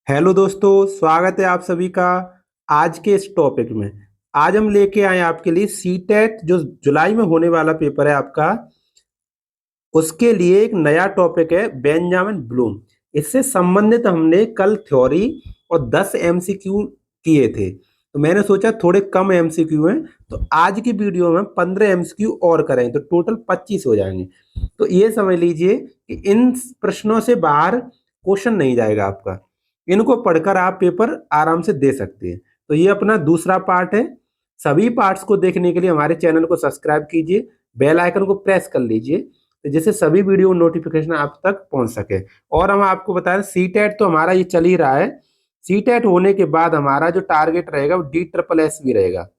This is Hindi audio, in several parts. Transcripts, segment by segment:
हेलो दोस्तों, स्वागत है आप सभी का आज के इस टॉपिक में। आज हम लेके आए आपके लिए सीटेट जो जुलाई में होने वाला पेपर है आपका, उसके लिए एक नया टॉपिक है बेंजामिन ब्लूम। इससे संबंधित हमने कल थ्योरी और 10 एमसीक्यू किए थे, तो मैंने सोचा थोड़े कम एमसीक्यू हैं तो आज की वीडियो में 15 एमसीक्यू और करें तो टोटल 25 हो जाएंगे। तो ये समझ लीजिए कि इन प्रश्नों से बाहर क्वेश्चन नहीं जाएगा आपका। इनको पढ़कर आप पेपर आराम से दे सकते हैं। तो ये अपना दूसरा पार्ट है। सभी पार्ट्स को देखने के लिए हमारे चैनल को सब्सक्राइब कीजिए, बेल आइकन को प्रेस कर लीजिए, तो जिससे सभी वीडियो नोटिफिकेशन आप तक पहुंच सके। और हम आपको बता रहे सीटेट तो हमारा ये चल ही रहा है। सीटेट होने के बाद हमारा जो टारगेट रहेगा वो DSSS भी रहेगा।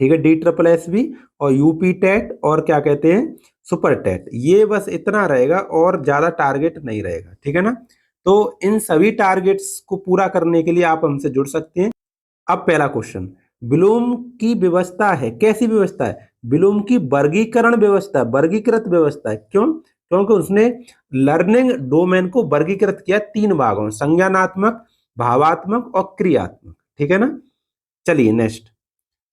ठीक है, DSSS और यूपी टेट और क्या कहते हैं सुपर टेट, ये बस इतना रहेगा और ज्यादा टारगेट नहीं रहेगा। ठीक है ना। तो इन सभी टारगेट्स को पूरा करने के लिए आप हमसे जुड़ सकते हैं। अब पहला क्वेश्चन, ब्लूम की व्यवस्था है, कैसी व्यवस्था है? ब्लूम की वर्गीकरण व्यवस्था, वर्गीकृत व्यवस्था है। क्यों? क्योंकि उसने लर्निंग डोमेन को वर्गीकृत किया 3 भागों में, संज्ञानात्मक, भावात्मक और क्रियात्मक। ठीक है ना। चलिए नेक्स्ट,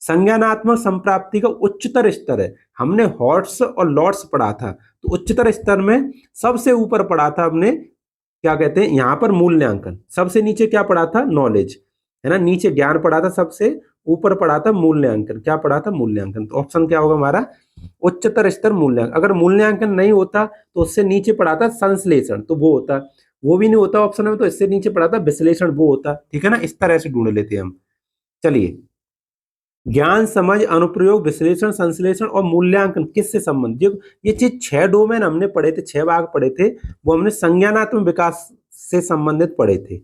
संज्ञानात्मक संप्राप्ति का उच्चतर स्तर है। हमने हॉट्स और लॉट्स पढ़ा था, तो उच्चतर स्तर में सबसे ऊपर पढ़ा था हमने क्या कहते हैं यहाँ पर मूल्यांकन, सबसे नीचे क्या पढ़ा था? नॉलेज, है ना। नीचे ज्ञान पढ़ा था, सबसे ऊपर पढ़ा था मूल्यांकन। क्या पढ़ा था? मूल्यांकन। तो ऑप्शन क्या होगा हमारा? उच्चतर स्तर मूल्यांकन। अगर मूल्यांकन नहीं होता तो उससे नीचे पढ़ा था संश्लेषण, तो वो होता। वो भी नहीं होता ऑप्शन में तो इससे नीचे पढ़ा था विश्लेषण, वो होता। ठीक है ना। इस तरह से ढूंढ लेते हैं हम। चलिए, ज्ञान, समझ, अनुप्रयोग, विश्लेषण, संश्लेषण और मूल्यांकन किससे संबंधित? ये चीज 6 डोमेन हमने पढ़े थे, 6 भाग पढ़े थे, वो हमने संज्ञानात्मक विकास से संबंधित पढ़े थे।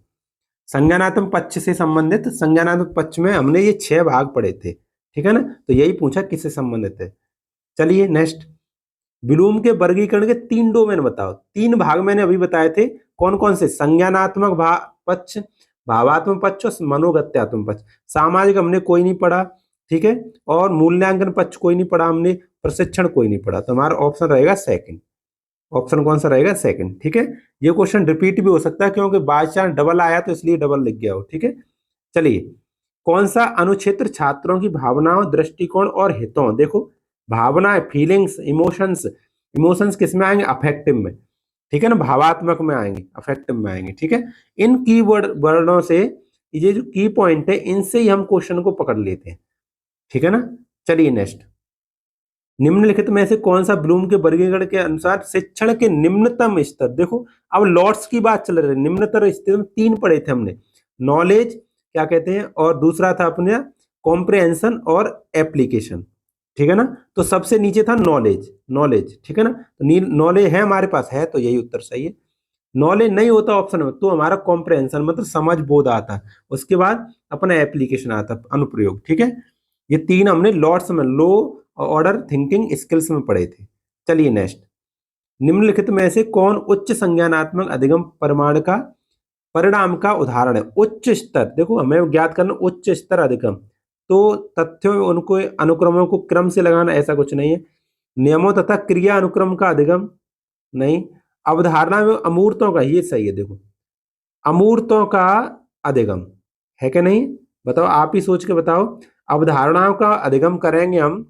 संज्ञानात्मक पक्ष से संबंधित, संज्ञानात्मक पक्ष में हमने ये 6 भाग पढ़े थे। ठीक है ना। तो यही पूछा किससे संबंधित है। चलिए नेक्स्ट, ब्लूम के वर्गीकरण के 3 डोमेन बताओ। 3 भाग मैंने अभी बताए थे, कौन कौन से? संज्ञानात्मक पक्ष, भावात्मक पक्ष और मनोगत्यात्मक पक्ष। सामाजिक हमने कोई नहीं पढ़ा, ठीक है। और मूल्यांकन पक्ष कोई नहीं पढ़ा हमने, प्रशिक्षण कोई नहीं पढ़ा। तो हमारा ऑप्शन रहेगा सेकंड। ऑप्शन कौन सा रहेगा? सेकंड। ठीक है। ये क्वेश्चन रिपीट भी हो सकता है क्योंकि बाय चांस डबल आया तो इसलिए डबल लिख गया हो। ठीक है। चलिए, कौन सा अनुक्षेत्र छात्रों की भावनाओं, दृष्टिकोण और हितों, देखो भावनाएं, फीलिंग्स, इमोशंस, इमोशंस किस में आएंगे? अफेक्टिव में। ठीक है ना। भावात्मक में आएंगे, अफेक्टिव में आएंगे। ठीक है। इन की वर्णों से, ये जो की पॉइंट है इनसे ही हम क्वेश्चन को पकड़ लेते हैं। ठीक है ना। चलिए नेक्स्ट, निम्नलिखित में से कौन सा ब्लूम के वर्गीकरण के अनुसार शिक्षण के निम्नतम स्तर? देखो अब लॉट्स की बात चल रही है, निम्नतम स्तर में 3 पढ़े थे हमने, नॉलेज क्या कहते हैं और दूसरा था अपने कॉम्प्रिहेंशन और एप्लीकेशन। ठीक है ना। तो सबसे नीचे था नॉलेज, नॉलेज। ठीक है ना। तो नॉलेज है हमारे पास, है तो यही उत्तर सही है। नॉलेज नहीं होता ऑप्शन में तो हमारा कॉम्प्रिहेंशन मतलब समझ बोध आता, उसके बाद अपना एप्लीकेशन आता, अनुप्रयोग। ठीक है। ये 3 हमने लॉट्स में, लो ऑर्डर थिंकिंग स्किल्स में पढ़े थे। चलिए नेक्स्ट, निम्नलिखित में से कौन उच्च संज्ञानात्मक अधिगम परिणाम का उदाहरण है? उच्च स्तर, देखो हमें ज्ञात करना उच्च स्तर अधिगम, तो तथ्यों में उनको अनुक्रमों को क्रम से लगाना, ऐसा कुछ नहीं है। नियमों तथा क्रिया अनुक्रम का अधिगम नहीं। अवधारणा में अमूर्तों का, ये सही है। देखो अमूर्तों का अधिगम है कि नहीं? बताओ, आप ही सोच के बताओ। अवधारणाओं का अधिगम करेंगे हम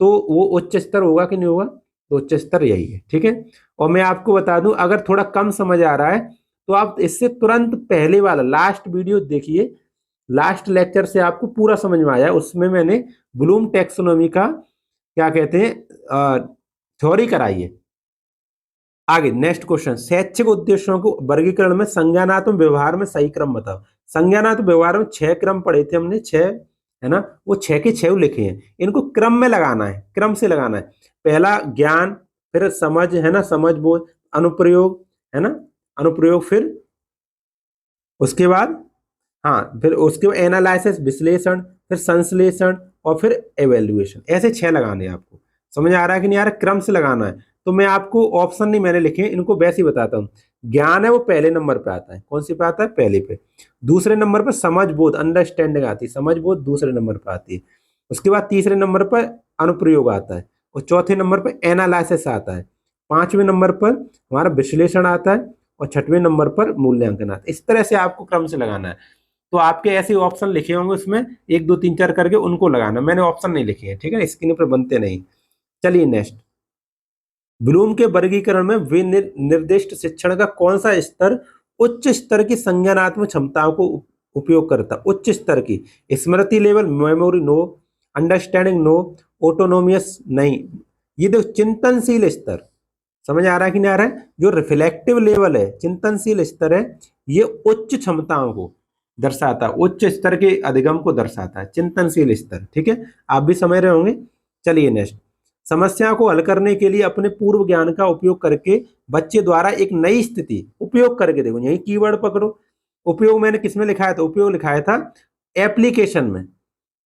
तो वो उच्च स्तर होगा कि नहीं होगा? तो उच्च स्तर यही है। ठीक है। और मैं आपको बता दूं, अगर थोड़ा कम समझ आ रहा है तो आप इससे तुरंत पहले वाला लास्ट वीडियो देखिए, लास्ट लेक्चर से आपको पूरा समझ में आया। उसमें मैंने ब्लूम टैक्सोनॉमी का क्या कहते हैं थ्योरी कराई है। आगे नेक्स्ट क्वेश्चन, शैक्षिक उद्देश्यों को वर्गीकरण में संज्ञानात्मक व्यवहार में सही क्रम बताओ। संज्ञानात्मक व्यवहार में 6 क्रम पढ़े थे हमने, 6, है ना। वो 6 के 6 लिखे हैं, इनको क्रम में लगाना है, क्रम से लगाना है। पहला ज्ञान, फिर समझ, है ना, समझ बोध, अनुप्रयोग, है ना, अनुप्रयोग, फिर उसके बाद, हाँ, फिर उसके बाद एनालिसिस, विश्लेषण, फिर संश्लेषण और फिर एवेल्युएशन। ऐसे 6 लगाने हैं आपको। समझ आ रहा है कि नहीं आ रहा? क्रम से लगाना है। तो मैं आपको ऑप्शन नहीं मैंने लिखे, इनको वैसे ही बताता हूँ। ज्ञान है वो पहले नंबर पे आता है, कौन सी पे आता है? पहले पे। दूसरे नंबर पर समझ बोध, अंडरस्टैंडिंग आती है, समझ बोध दूसरे नंबर पर आती है। उसके बाद तीसरे नंबर पर अनुप्रयोग आता है और चौथे नंबर पर एनालिसिस आता है। 5वें नंबर पर हमारा विश्लेषण आता है और 6वें नंबर पर मूल्यांकनार्थ। इस तरह से आपको क्रम से लगाना है। तो आपके ऐसे ऑप्शन लिखे होंगे उसमें 1 2 3 4 करके उनको लगाना, मैंने ऑप्शन नहीं लिखे हैं, ठीक है, स्क्रीन पर बनते नहीं। चलिए नेक्स्ट, ब्लूम के वर्गीकरण में निर्दिष्ट शिक्षण का कौन सा स्तर उच्च स्तर की संज्ञानात्मक क्षमताओं को उपयोग करता? उच्च स्तर की, स्मृति level, memory no, understanding no, autonomous नहीं। ये देखो चिंतनशील स्तर, समझ आ रहा है कि नहीं आ रहा है? जो रिफ्लेक्टिव लेवल है, चिंतनशील स्तर है, ये उच्च क्षमताओं को दर्शाता है, उच्च स्तर के अधिगम को दर्शाता है, चिंतनशील स्तर। ठीक है, आप भी समझ रहे होंगे। चलिए नेक्स्ट, समस्या को हल करने के लिए अपने पूर्व ज्ञान का उपयोग करके बच्चे द्वारा एक नई स्थिति, उपयोग करके, देखो यही कीवर्ड पकड़ो। उपयोग मैंने किसमें लिखाया था? उपयोग लिखाया था एप्लीकेशन में,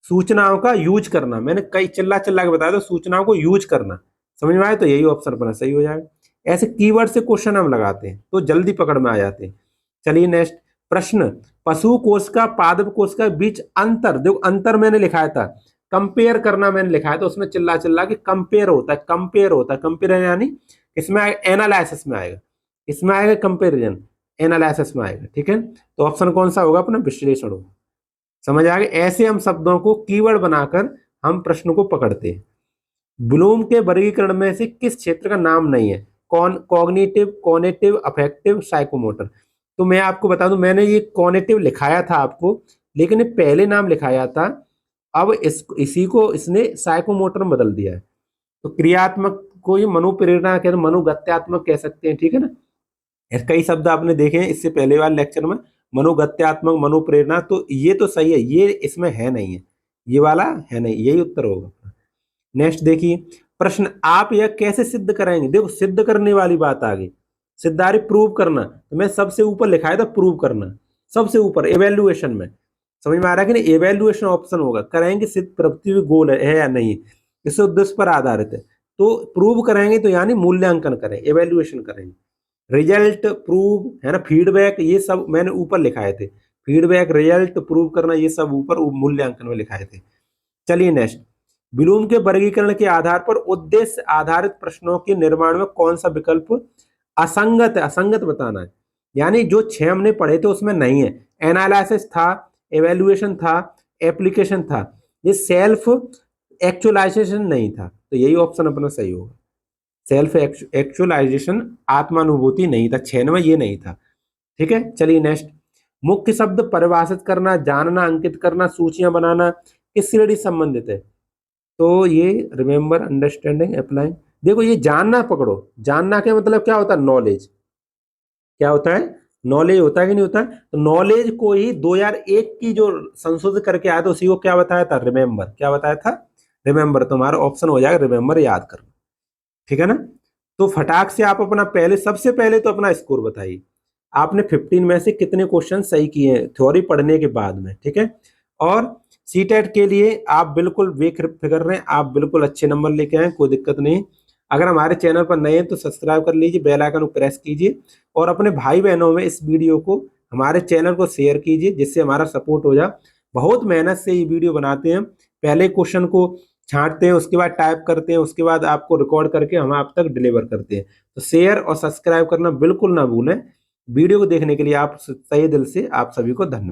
सूचनाओं का यूज करना। मैंने कई चिल्ला चिल्ला के बताया था, सूचनाओं को यूज करना। समझ में आया? तो यही ऑप्शन अपना सही हो जाएगा। ऐसे कीवर्ड से क्वेश्चन हम लगाते हैं तो जल्दी पकड़ में आ जाते हैं। चलिए नेक्स्ट प्रश्न, पशु कोश का पादप कोश का बीच अंतर, देखो अंतर मैंने लिखाया था, कंपेयर करना मैंने लिखा है, तो उसमें चिल्ला चिल्ला के कंपेयर होता है, कंपेयर होता है, कंपेयर यानी इसमें आएगा एनालिसिस में आएगा, इसमें आएगा कंपेरिजन, एनालिसिस में आएगा। ठीक है, तो ऑप्शन कौन सा होगा अपना? विश्लेषण होगा। समझ आ गया? ऐसे हम शब्दों को कीवर्ड बनाकर हम प्रश्न को पकड़ते हैं। ब्लूम के वर्गीकरण में से किस क्षेत्र का नाम नहीं है? Cognitive, conative, affective, psychomotor. तो मैं आपको बता दूं, मैंने ये कॉनेटिव लिखाया था आपको, लेकिन ये पहले नाम लिखाया था, अब इसी को इसने साइकोमोटर में बदल दिया है। तो क्रियात्मक को ये मनोप्रेरणा कहते हैं, मनोगत्यात्मक कह सकते हैं। ठीक है ना, कई शब्द आपने देखे हैं इससे पहले वाले लेक्चर में, मनोगत्यात्मक, मनोप्रेरणा, तो ये तो सही है, ये इसमें है नहीं है, ये वाला है नहीं, यही उत्तर होगा। नेक्स्ट देखिए प्रश्न, आप यह कैसे सिद्ध करेंगे? देखो सिद्ध करने वाली बात आ गई, सिद्धारी प्रूव करना, तो मैं सबसे ऊपर लिखाया था प्रूव करना, सबसे ऊपर एवेल्युएशन में। समझ में आ रहा है कि नहीं? एवेल्युएशन ऑप्शन होगा, करेंगे सिद्ध प्रवृत्ति गोल है या नहीं, इस उद्देश्य पर आधारित है। तो प्रूव करेंगे तो यानी मूल्यांकन करें, एवेल्युएशन करेंगे। रिजल्ट, प्रूव है ना, फीडबैक, ये सब मैंने ऊपर लिखाए थे, फीडबैक, रिजल्ट, प्रूव करना, ये सब ऊपर मूल्यांकन में लिखाए थे। चलिए नेक्स्ट, ब्लूम के वर्गीकरण के आधार पर उद्देश्य आधारित प्रश्नों के निर्माण में कौन सा विकल्प असंगत है? असंगत बताना है, यानी जो 6 हमने पढ़े थे उसमें नहीं है। एनालिसिस था, एवेल्युएशन था, एप्लीकेशन था, ये सेल्फ एक्चुअलाइजेशन नहीं था, तो यही ऑप्शन अपना सही होगा। सेल्फ एक्चुअलाइजेशन, आत्मानुभूति नहीं था, 6 में ये नहीं था। ठीक है, चलिए नेक्स्ट, मुख्य शब्द परिभाषित करना, जानना, अंकित करना, सूचियां बनाना किस श्रेणी से संबंधित है? तो ये रिमेंबर, अंडरस्टैंडिंग, अप्लाइंग। देखो ये जानना पकड़ो, जानना के मतलब क्या होता है? नॉलेज। क्या होता है? नॉलेज होता है कि नहीं होता है? तो नॉलेज को ही 2001 की जो संशोधित करके आया था उसी को क्या बताया था? रिमेंबर। क्या बताया था? रिमेंबर। तुम्हारा ऑप्शन हो जाएगा रिमेंबर, याद करना। ठीक है ना, तो फटाक से आप अपना पहले, सबसे पहले तो अपना स्कोर बताइए, आपने 15 में से कितने क्वेश्चन सही किए हैं थ्योरी पढ़ने के बाद में। ठीक है, और सीटेट के लिए आप बिल्कुल बेफिक्र रहे, आप बिल्कुल अच्छे नंबर लेके आए, कोई दिक्कत नहीं। अगर हमारे चैनल पर नए हैं तो सब्सक्राइब कर लीजिए, बेल आइकन को प्रेस कीजिए, और अपने भाई बहनों में इस वीडियो को, हमारे चैनल को शेयर कीजिए, जिससे हमारा सपोर्ट हो जाए। बहुत मेहनत से ये वीडियो बनाते हैं, पहले क्वेश्चन को छांटते हैं, उसके बाद टाइप करते हैं, उसके बाद आपको रिकॉर्ड करके हम आप तक डिलीवर करते हैं। तो शेयर और सब्सक्राइब करना बिल्कुल ना भूलें। वीडियो को देखने के लिए आप सही दिल से आप सभी को धन्यवाद।